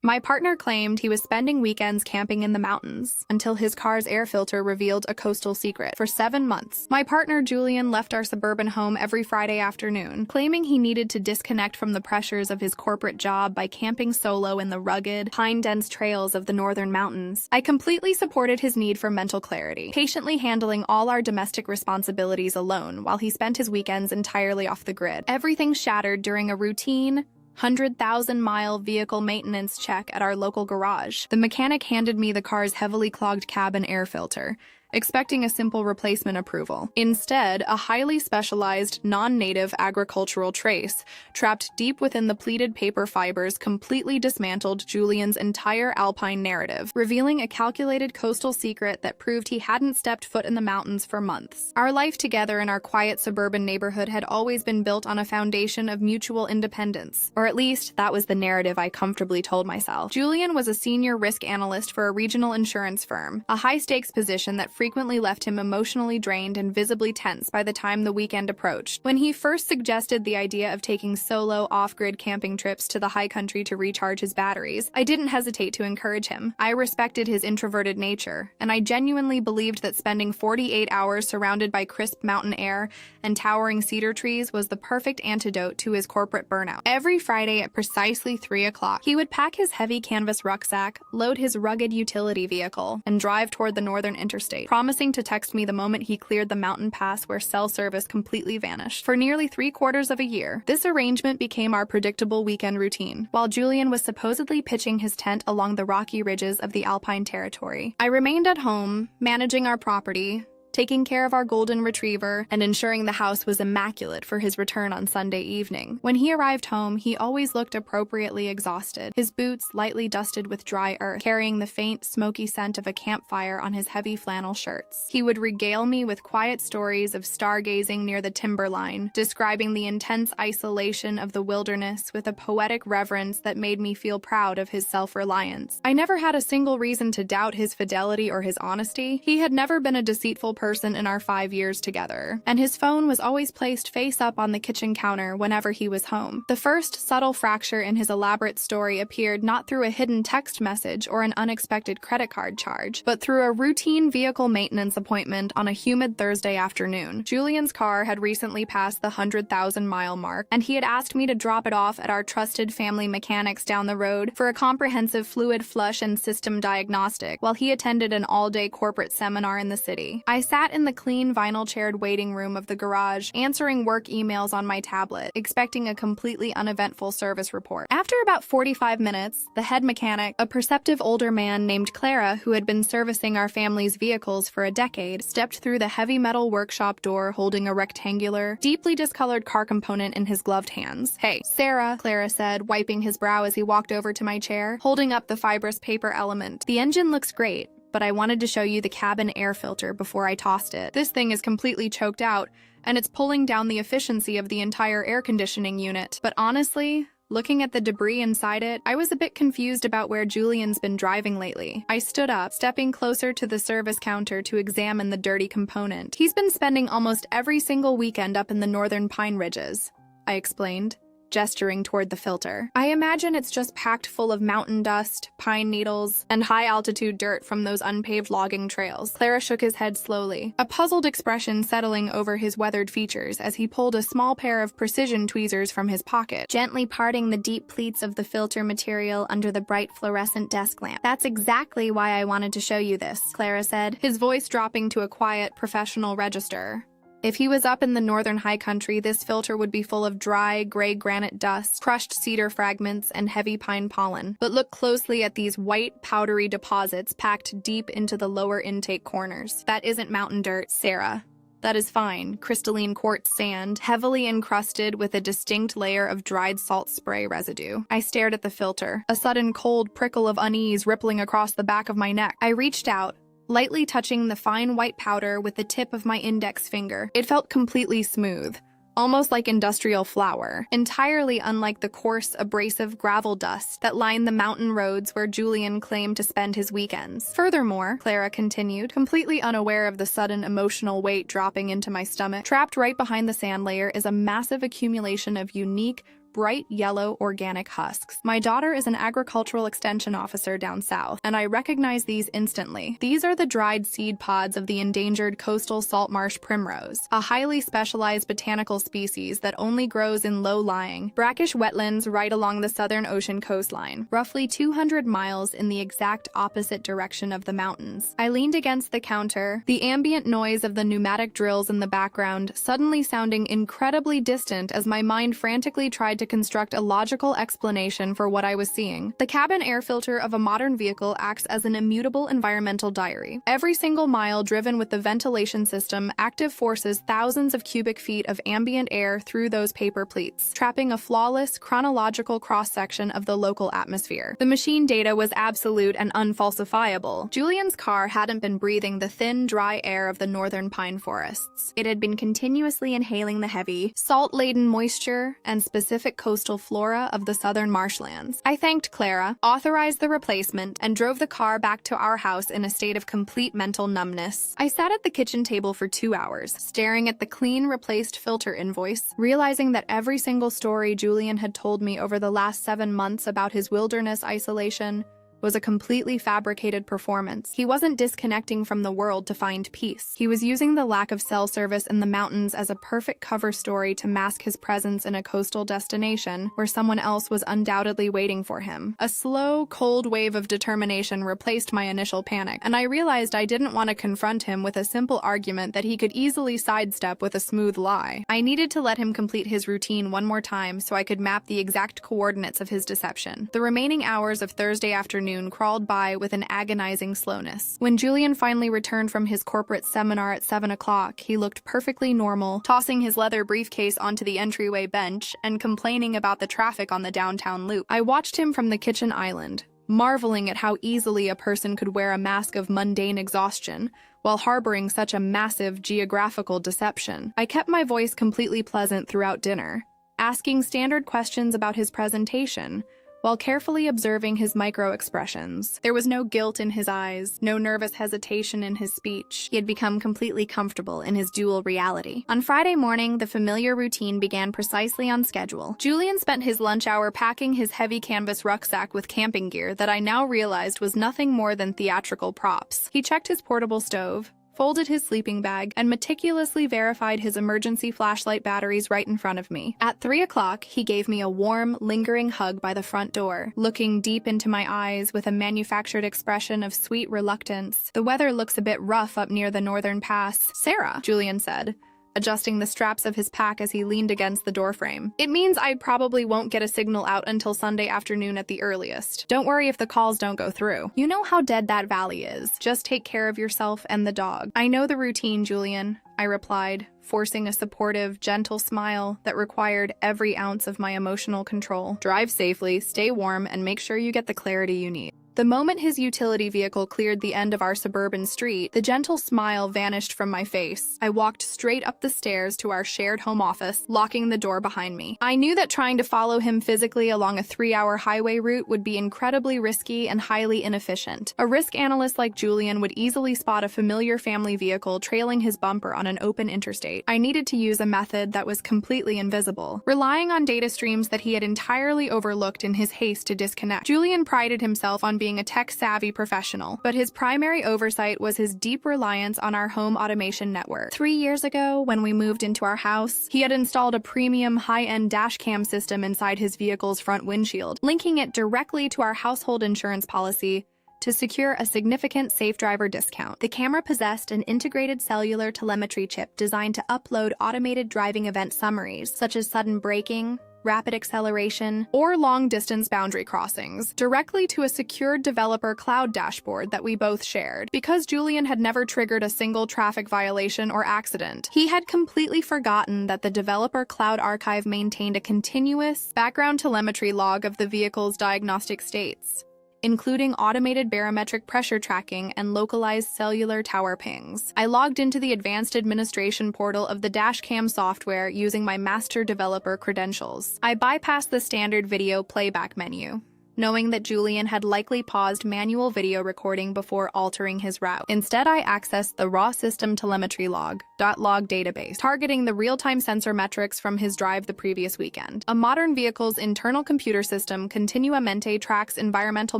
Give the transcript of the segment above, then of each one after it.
My partner claimed he was spending weekends camping in the mountains until his car's air filter revealed a coastal secret. For 7 months, my partner Julian left our suburban home every Friday afternoon, claiming he needed to disconnect from the pressures of his corporate job by camping solo in the rugged, pine-dense trails of the northern mountains. I completely supported his need for mental clarity, patiently handling all our domestic responsibilities alone while he spent his weekends entirely off the grid. Everything shattered during a routine 100,000-mile vehicle maintenance check at our local garage. The mechanic handed me the car's heavily clogged cabin air filter, expecting a simple replacement approval. Instead, a highly specialized, non-native agricultural trace, trapped deep within the pleated paper fibers, completely dismantled Julian's entire alpine narrative, revealing a calculated coastal secret that proved he hadn't stepped foot in the mountains for months. Our life together in our quiet suburban neighborhood had always been built on a foundation of mutual independence, or at least that was the narrative I comfortably told myself. Julian was a senior risk analyst for a regional insurance firm, a high-stakes position that frequently left him emotionally drained and visibly tense by the time the weekend approached. When he first suggested the idea of taking solo, off-grid camping trips to the high country to recharge his batteries, I didn't hesitate to encourage him. I respected his introverted nature, and I genuinely believed that spending 48 hours surrounded by crisp mountain air and towering cedar trees was the perfect antidote to his corporate burnout. Every Friday at precisely 3 o'clock, he would pack his heavy canvas rucksack, load his rugged utility vehicle, and drive toward the northern interstate, promising to text me the moment he cleared the mountain pass where cell service completely vanished. For nearly 3/4 of a year, this arrangement became our predictable weekend routine, while Julian was supposedly pitching his tent along the rocky ridges of the Alpine territory. I remained at home, managing our property, taking care of our golden retriever, and ensuring the house was immaculate for his return on Sunday evening. When he arrived home, he always looked appropriately exhausted, his boots lightly dusted with dry earth, carrying the faint, smoky scent of a campfire on his heavy flannel shirts. He would regale me with quiet stories of stargazing near the timberline, describing the intense isolation of the wilderness with a poetic reverence that made me feel proud of his self-reliance. I never had a single reason to doubt his fidelity or his honesty. He had never been a deceitful person in our 5 years together, and his phone was always placed face up on the kitchen counter whenever he was home. The first subtle fracture in his elaborate story appeared not through a hidden text message or an unexpected credit card charge, but through a routine vehicle maintenance appointment on a humid Thursday afternoon. Julian's car had recently passed the 100,000-mile mark, and he had asked me to drop it off at our trusted family mechanics down the road for a comprehensive fluid flush and system diagnostic while he attended an all-day corporate seminar in the city. I sat in the clean vinyl-chaired waiting room of the garage, answering work emails on my tablet, expecting a completely uneventful service report. After about 45 minutes, the head mechanic, a perceptive older man named Clara who had been servicing our family's vehicles for a decade, stepped through the heavy metal workshop door holding a rectangular, deeply discolored car component in his gloved hands. "Hey, Sarah," Clara said, wiping his brow as he walked over to my chair, holding up the fibrous paper element. "The engine looks great, but I wanted to show you the cabin air filter before I tossed it. This thing is completely choked out, and it's pulling down the efficiency of the entire air conditioning unit. But honestly, looking at the debris inside it, I was a bit confused about where Julian's been driving lately." I stood up, stepping closer to the service counter to examine the dirty component. "He's been spending almost every single weekend up in the northern Pine Ridges," I explained, gesturing toward the filter. "I imagine it's just packed full of mountain dust, pine needles, and high-altitude dirt from those unpaved logging trails." Clara shook his head slowly, a puzzled expression settling over his weathered features as he pulled a small pair of precision tweezers from his pocket, gently parting the deep pleats of the filter material under the bright fluorescent desk lamp. "That's exactly why I wanted to show you this," Clara said, his voice dropping to a quiet, professional register. If he was up in the northern high country, this filter would be full of dry, gray granite dust, crushed cedar fragments, and heavy pine pollen. But look closely at these white, powdery deposits packed deep into the lower intake corners. That isn't mountain dirt, Sarah. That is fine, crystalline quartz sand, heavily encrusted with a distinct layer of dried salt spray residue. I stared at the filter, a sudden cold prickle of unease rippling across the back of my neck. I reached out, lightly touching the fine white powder with the tip of my index finger. It felt completely smooth, almost like industrial flour, entirely unlike the coarse, abrasive gravel dust that lined the mountain roads where Julian claimed to spend his weekends. Furthermore, Clara continued, completely unaware of the sudden emotional weight dropping into my stomach, trapped right behind the sand layer is a massive accumulation of unique, bright yellow organic husks. My daughter is an agricultural extension officer down south, and I recognize these instantly. These are the dried seed pods of the endangered coastal saltmarsh primrose, a highly specialized botanical species that only grows in low-lying, brackish wetlands right along the southern ocean coastline, roughly 200 miles in the exact opposite direction of the mountains. I leaned against the counter, the ambient noise of the pneumatic drills in the background suddenly sounding incredibly distant as my mind frantically tried to construct a logical explanation for what I was seeing. The cabin air filter of a modern vehicle acts as an immutable environmental diary. Every single mile driven with the ventilation system active forces thousands of cubic feet of ambient air through those paper pleats, trapping a flawless, chronological cross-section of the local atmosphere. The machine data was absolute and unfalsifiable. Julian's car hadn't been breathing the thin, dry air of the northern pine forests. It had been continuously inhaling the heavy, salt-laden moisture and specific coastal flora of the southern marshlands. I thanked Clara, authorized the replacement, and drove the car back to our house in a state of complete mental numbness. I sat at the kitchen table for 2 hours, staring at the clean, replaced filter invoice, realizing that every single story Julian had told me over the last 7 months about his wilderness isolation was a completely fabricated performance. He wasn't disconnecting from the world to find peace. He was using the lack of cell service in the mountains as a perfect cover story to mask his presence in a coastal destination where someone else was undoubtedly waiting for him. A slow, cold wave of determination replaced my initial panic, and I realized I didn't want to confront him with a simple argument that he could easily sidestep with a smooth lie. I needed to let him complete his routine one more time so I could map the exact coordinates of his deception. The remaining hours of Thursday afternoon crawled by with an agonizing slowness. When Julian finally returned from his corporate seminar at 7 o'clock, he looked perfectly normal, tossing his leather briefcase onto the entryway bench and complaining about the traffic on the downtown loop. I watched him from the kitchen island, marveling at how easily a person could wear a mask of mundane exhaustion while harboring such a massive geographical deception. I kept my voice completely pleasant throughout dinner, asking standard questions about his presentation, while carefully observing his micro-expressions. There was no guilt in his eyes, no nervous hesitation in his speech. He had become completely comfortable in his dual reality. On Friday morning, the familiar routine began precisely on schedule. Julian spent his lunch hour packing his heavy canvas rucksack with camping gear that I now realized was nothing more than theatrical props. He checked his portable stove, folded his sleeping bag, and meticulously verified his emergency flashlight batteries right in front of me. At 3 o'clock, he gave me a warm, lingering hug by the front door, looking deep into my eyes with a manufactured expression of sweet reluctance. "The weather looks a bit rough up near the northern pass, Sarah," Julian said, adjusting the straps of his pack as he leaned against the doorframe. "It means I probably won't get a signal out until Sunday afternoon at the earliest. Don't worry if the calls don't go through. You know how dead that valley is. Just take care of yourself and the dog." "I know the routine, Julian," I replied, forcing a supportive, gentle smile that required every ounce of my emotional control. "Drive safely, stay warm, and make sure you get the clarity you need." The moment his utility vehicle cleared the end of our suburban street, the gentle smile vanished from my face. I walked straight up the stairs to our shared home office, locking the door behind me. I knew that trying to follow him physically along a 3-hour highway route would be incredibly risky and highly inefficient. A risk analyst like Julian would easily spot a familiar family vehicle trailing his bumper on an open interstate. I needed to use a method that was completely invisible, relying on data streams that he had entirely overlooked in his haste to disconnect. Julian prided himself on being a tech-savvy professional, but his primary oversight was his deep reliance on our home automation network. 3 years ago, when we moved into our house, he had installed a premium high-end dash cam system inside his vehicle's front windshield, linking it directly to our household insurance policy to secure a significant safe driver discount. The camera possessed an integrated cellular telemetry chip designed to upload automated driving event summaries, such as sudden braking, rapid acceleration, or long-distance boundary crossings, directly to a secured developer cloud dashboard that we both shared. Because Julian had never triggered a single traffic violation or accident, he had completely forgotten that the developer cloud archive maintained a continuous background telemetry log of the vehicle's diagnostic states, including automated barometric pressure tracking and localized cellular tower pings. I logged into the advanced administration portal of the dashcam software using my master developer credentials. I bypassed the standard video playback menu, knowing that Julian had likely paused manual video recording before altering his route. Instead, I accessed the raw system telemetry log.log database, targeting the real-time sensor metrics from his drive the previous weekend. A modern vehicle's internal computer system continuamente tracks environmental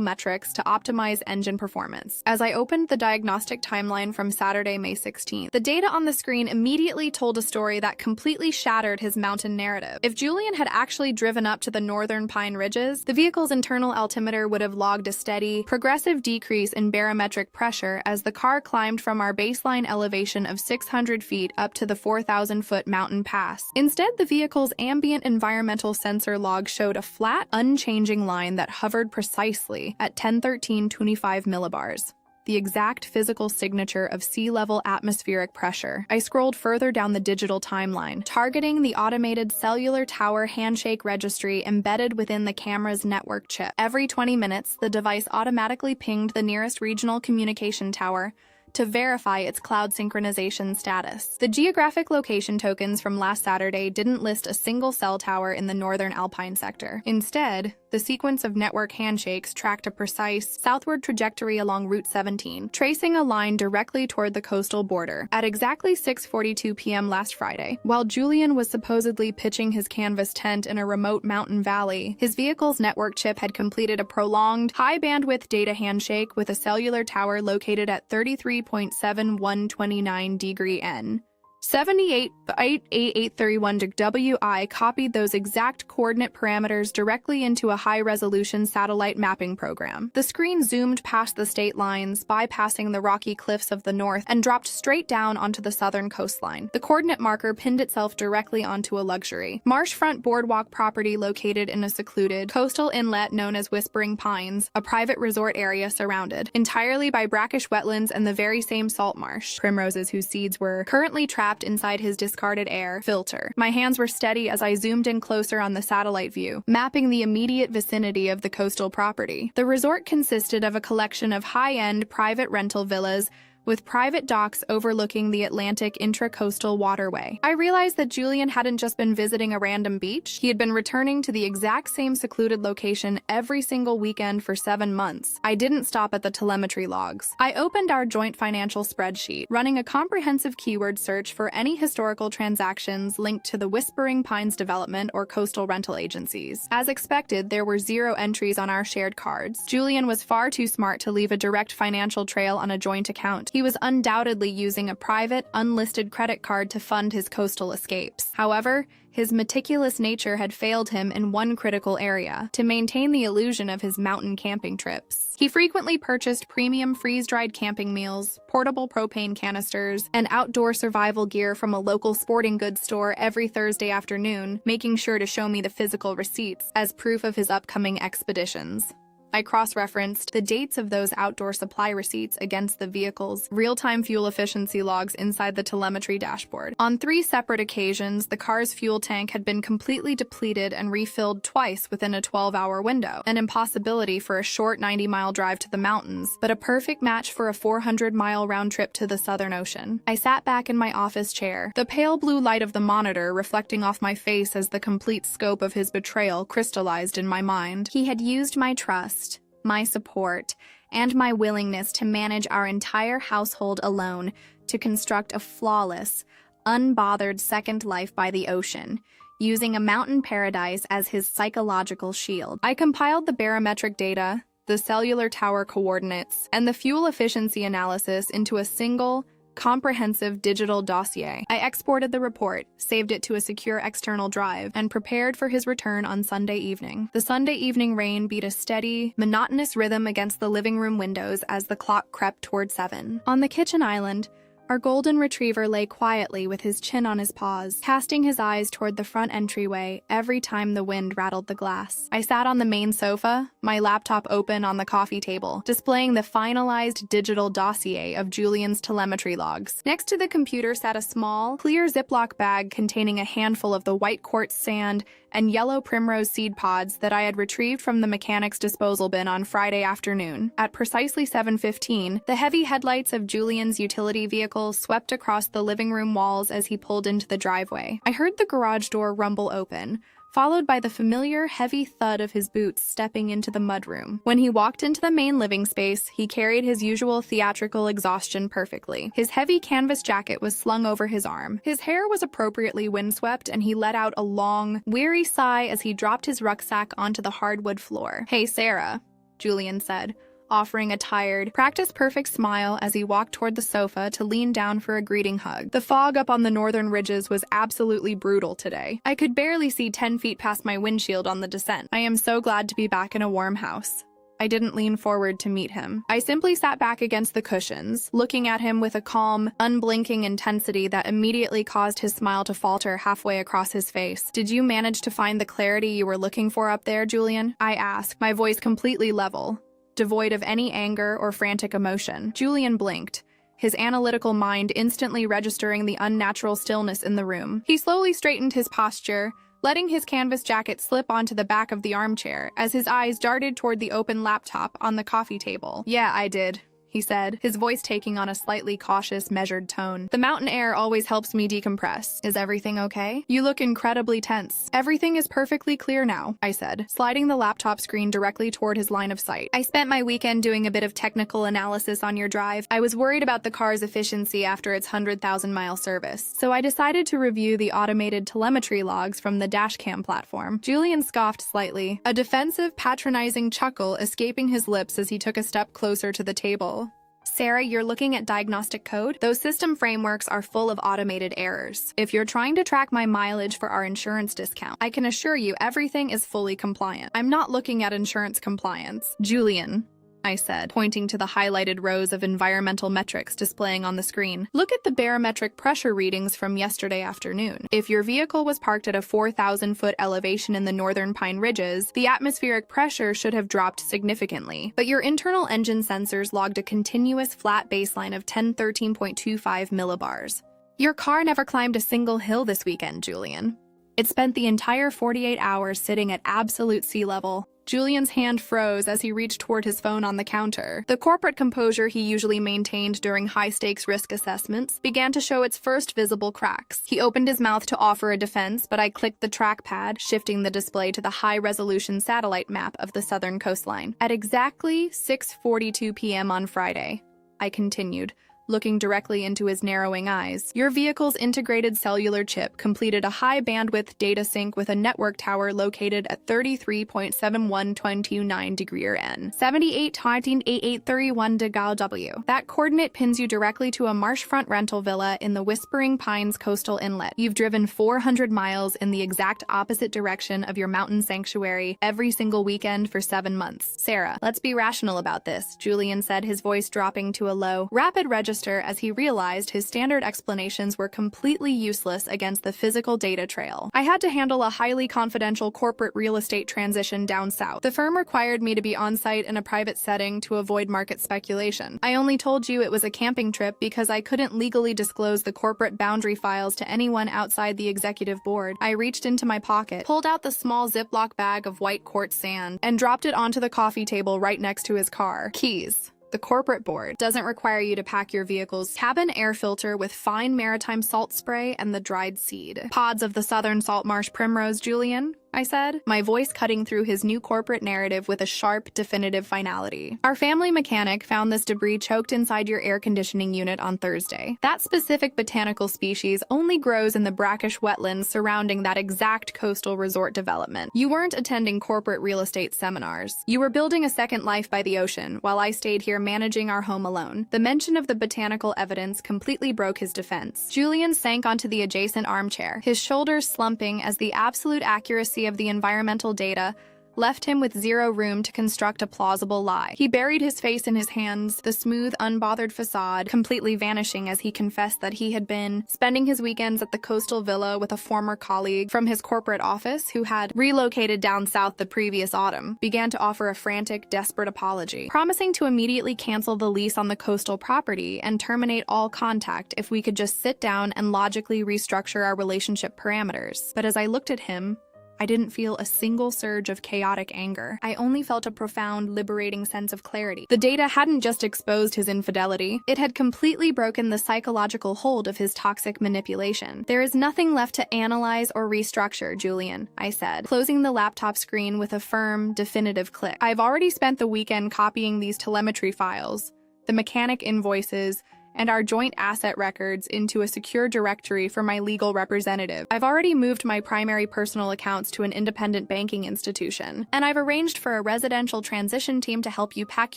metrics to optimize engine performance. As I opened the diagnostic timeline from Saturday, May 16th, the data on the screen immediately told a story that completely shattered his mountain narrative. If Julian had actually driven up to the northern Pine Ridges, the vehicle's internal altimeter would have logged a steady, progressive decrease in barometric pressure as the car climbed from our baseline elevation of 600 feet up to the 4,000-foot mountain pass. Instead, the vehicle's ambient environmental sensor log showed a flat, unchanging line that hovered precisely at 1013.25 millibars, the exact physical signature of sea-level atmospheric pressure. I scrolled further down the digital timeline, targeting the automated cellular tower handshake registry embedded within the camera's network chip. Every 20 minutes, the device automatically pinged the nearest regional communication tower to verify its cloud synchronization status. The geographic location tokens from last Saturday didn't list a single cell tower in the northern Alpine sector. Instead, the sequence of network handshakes tracked a precise southward trajectory along Route 17, tracing a line directly toward the coastal border. At exactly 6:42 p.m. last Friday, while Julian was supposedly pitching his canvas tent in a remote mountain valley, his vehicle's network chip had completed a prolonged, high-bandwidth data handshake with a cellular tower located at 33.7129 degree N. 78.8831 WI copied those exact coordinate parameters directly into a high-resolution satellite mapping program. The screen zoomed past the state lines, bypassing the rocky cliffs of the north, and dropped straight down onto the southern coastline. The coordinate marker pinned itself directly onto a luxury marshfront boardwalk property located in a secluded coastal inlet known as Whispering Pines, a private resort area surrounded entirely by brackish wetlands and the very same salt marsh, primroses whose seeds were currently trapped inside his discarded air filter. My hands were steady as I zoomed in closer on the satellite view, mapping the immediate vicinity of the coastal property. The resort consisted of a collection of high-end private rental villas with private docks overlooking the Atlantic intracoastal waterway. I realized that Julian hadn't just been visiting a random beach, he had been returning to the exact same secluded location every single weekend for 7 months. I didn't stop at the telemetry logs. I opened our joint financial spreadsheet, running a comprehensive keyword search for any historical transactions linked to the Whispering Pines development or coastal rental agencies. As expected, there were 0 entries on our shared cards. Julian was far too smart to leave a direct financial trail on a joint account. He was undoubtedly using a private, unlisted credit card to fund his coastal escapes. However, his meticulous nature had failed him in one critical area: to maintain the illusion of his mountain camping trips. He frequently purchased premium freeze-dried camping meals, portable propane canisters, and outdoor survival gear from a local sporting goods store every Thursday afternoon, making sure to show me the physical receipts as proof of his upcoming expeditions. I cross-referenced the dates of those outdoor supply receipts against the vehicle's real-time fuel efficiency logs inside the telemetry dashboard. On 3 separate occasions, the car's fuel tank had been completely depleted and refilled twice within a 12-hour window, an impossibility for a short 90-mile drive to the mountains, but a perfect match for a 400-mile round trip to the Southern Ocean. I sat back in my office chair, the pale blue light of the monitor reflecting off my face as the complete scope of his betrayal crystallized in my mind. He had used my trust, my support, and my willingness to manage our entire household alone to construct a flawless, unbothered second life by the ocean, using a mountain paradise as his psychological shield. I compiled the barometric data, the cellular tower coordinates, and the fuel efficiency analysis into a single, comprehensive digital dossier. I exported the report, saved it to a secure external drive, and prepared for his return on Sunday evening. The Sunday evening rain beat a steady, monotonous rhythm against the living room windows as the clock crept toward 7. On the kitchen island, our golden retriever lay quietly with his chin on his paws, casting his eyes toward the front entryway every time the wind rattled the glass. I sat on the main sofa, my laptop open on the coffee table, displaying the finalized digital dossier of Julian's telemetry logs. Next to the computer sat a small, clear Ziploc bag containing a handful of the white quartz sand and yellow primrose seed pods that I had retrieved from the mechanic's disposal bin on Friday afternoon. At precisely 7:15, the heavy headlights of Julian's utility vehicle swept across the living room walls as he pulled into the driveway. I heard the garage door rumble open, followed by the familiar, heavy thud of his boots stepping into the mudroom. When he walked into the main living space, he carried his usual theatrical exhaustion perfectly. His heavy canvas jacket was slung over his arm. His hair was appropriately windswept, and he let out a long, weary sigh as he dropped his rucksack onto the hardwood floor. "Hey, Sarah," Julian said, offering a tired, practice-perfect smile as he walked toward the sofa to lean down for a greeting hug. The fog up on the northern ridges was absolutely brutal today. I could barely see 10 feet past my windshield on the descent. I am so glad to be back in a warm house. I didn't lean forward to meet him. I simply sat back against the cushions, looking at him with a calm, unblinking intensity that immediately caused his smile to falter halfway across his face. "Did you manage to find the clarity you were looking for up there, Julian?" I asked, my voice completely level, devoid of any anger or frantic emotion. Julian blinked, his analytical mind instantly registering the unnatural stillness in the room. He slowly straightened his posture, letting his canvas jacket slip onto the back of the armchair as his eyes darted toward the open laptop on the coffee table. "Yeah, I did," he said, his voice taking on a slightly cautious, measured tone. "The mountain air always helps me decompress. Is everything okay? You look incredibly tense." "Everything is perfectly clear now," I said, sliding the laptop screen directly toward his line of sight. "I spent my weekend doing a bit of technical analysis on your drive. I was worried about the car's efficiency after its 100,000-mile service, so I decided to review the automated telemetry logs from the dashcam platform." Julian scoffed slightly, a defensive, patronizing chuckle escaping his lips as he took a step closer to the table. "Sarah, you're looking at diagnostic code? Those system frameworks are full of automated errors. If you're trying to track my mileage for our insurance discount, I can assure you everything is fully compliant." "I'm not looking at insurance compliance, Julian," I said, pointing to the highlighted rows of environmental metrics displaying on the screen. "Look at the barometric pressure readings from yesterday afternoon. If your vehicle was parked at a 4,000-foot elevation in the northern Pine Ridges, the atmospheric pressure should have dropped significantly. But your internal engine sensors logged a continuous flat baseline of 1013.25 millibars. Your car never climbed a single hill this weekend, Julian. It spent the entire 48 hours sitting at absolute sea level." Julian's hand froze as he reached toward his phone on the counter. The corporate composure he usually maintained during high-stakes risk assessments began to show its first visible cracks. He opened his mouth to offer a defense, but I clicked the trackpad, shifting the display to the high-resolution satellite map of the southern coastline. "At exactly 6:42 p.m. on Friday," I continued, looking directly into his narrowing eyes, "your vehicle's integrated cellular chip completed a high-bandwidth data sync with a network tower located at 33.7129 degree N, 78.8831 degree W. That coordinate pins you directly to a marshfront rental villa in the Whispering Pines coastal inlet. You've driven 400 miles in the exact opposite direction of your mountain sanctuary every single weekend for 7 months. Sarah, let's be rational about this," Julian said, his voice dropping to a low, rapid register as he realized his standard explanations were completely useless against the physical data trail. "I had to handle a highly confidential corporate real estate transition down south. The firm required me to be on-site in a private setting to avoid market speculation. I only told you it was a camping trip because I couldn't legally disclose the corporate boundary files to anyone outside the executive board." I reached into my pocket, pulled out the small Ziploc bag of white quartz sand, and dropped it onto the coffee table right next to his car. "Keys. The corporate board doesn't require you to pack your vehicle's cabin air filter with fine maritime salt spray and the dried seed. Pods of the southern salt marsh primrose, Julian," I said, my voice cutting through his new corporate narrative with a sharp, definitive finality. "Our family mechanic found this debris choked inside your air conditioning unit on Thursday. That specific botanical species only grows in the brackish wetlands surrounding that exact coastal resort development. You weren't attending corporate real estate seminars. You were building a second life by the ocean, while I stayed here managing our home alone." The mention of the botanical evidence completely broke his defense. Julian sank onto the adjacent armchair, his shoulders slumping as the absolute accuracy of the environmental data left him with zero room to construct a plausible lie. He buried his face in his hands, the smooth, unbothered facade completely vanishing as he confessed that he had been spending his weekends at the coastal villa with a former colleague from his corporate office who had relocated down south the previous autumn, began to offer a frantic, desperate apology, promising to immediately cancel the lease on the coastal property and terminate all contact if we could just sit down and logically restructure our relationship parameters. But as I looked at him, I didn't feel a single surge of chaotic anger. I only felt a profound, liberating sense of clarity. The data hadn't just exposed his infidelity, it had completely broken the psychological hold of his toxic manipulation. There is nothing left to analyze or restructure, Julian, I said, closing the laptop screen with a firm, definitive click. I've already spent the weekend copying these telemetry files, the mechanic invoices, and our joint asset records into a secure directory for my legal representative. I've already moved my primary personal accounts to an independent banking institution, and I've arranged for a residential transition team to help you pack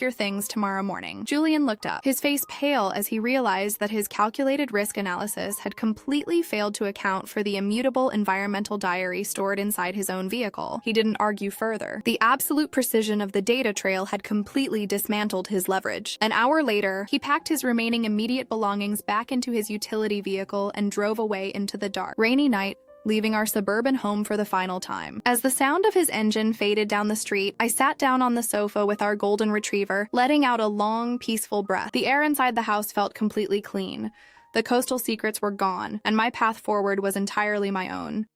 your things tomorrow morning. Julian looked up, his face pale as he realized that his calculated risk analysis had completely failed to account for the immutable environmental diary stored inside his own vehicle. He didn't argue further. The absolute precision of the data trail had completely dismantled his leverage. An hour later, he packed his remaining immediate belongings back into his utility vehicle and drove away into the dark, rainy night, leaving our suburban home for the final time. As the sound of his engine faded down the street, I sat down on the sofa with our golden retriever, letting out a long, peaceful breath. The air inside the house felt completely clean. The coastal secrets were gone, and my path forward was entirely my own.